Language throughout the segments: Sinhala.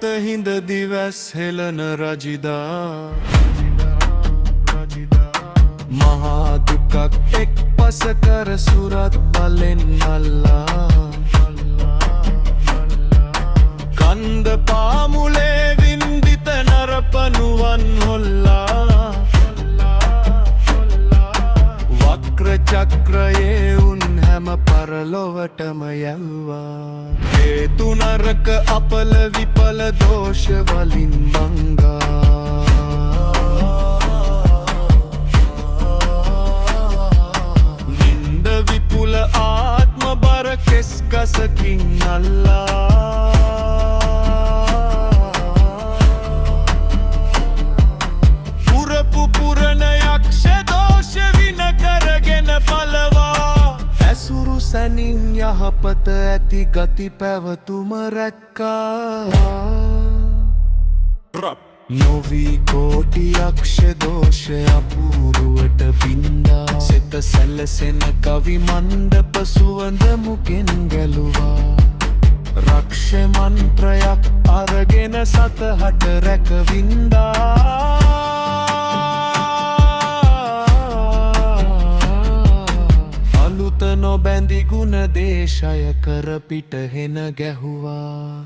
හිඳ දිවැස් හෙළන රජිදා මහා දුකක් එක් පස කර සුරත් බලෙන් අල්ලා කන්ද පාමුලේ වින්දිත නරපනුවන් හොල්ලා වක්‍ර චක්‍රයේ උන් හැම පරලොවටම යැව්වා හේතු නරක අපල විපල දෝෂ වලින් මංගා නින්ද විපුල ආත්ම බර කෙස් ගසකින් අල්ලා පුරපු පුරණ යක්ෂ දෝෂ වින කරගෙන පලවා ඇසුරු සැනින් යහපත ඇති ගති පැවතුම රැක්කා නොවී කෝටි යක්ෂ දෝෂ අපූරුවට බින්දා සිත සැලසෙන කවි මණ්ඩප සුවඳ මුගෙන් ගැලුවා රක්ෂ මන්ත්‍රයක් අරගෙන සතහට රැකවින්දා නොබැඳි ගුණ දේශය කර පිට හෙන ගැහුවා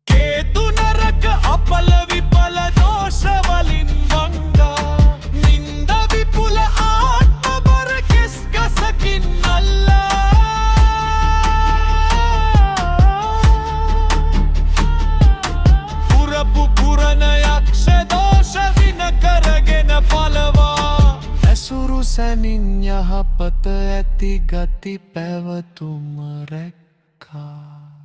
හේතු නරක අපල විපල දෝෂ වලින් වංගා නින්ද විපුල ආත්ම බර කෙස් ගසකින් අල්ලා පුරපු පුරණ යක්ෂ දෝෂ වින කරගෙන පලවා ඇසුරු සැනින් යහපත ඇති ගති පැවතුම රැක්කා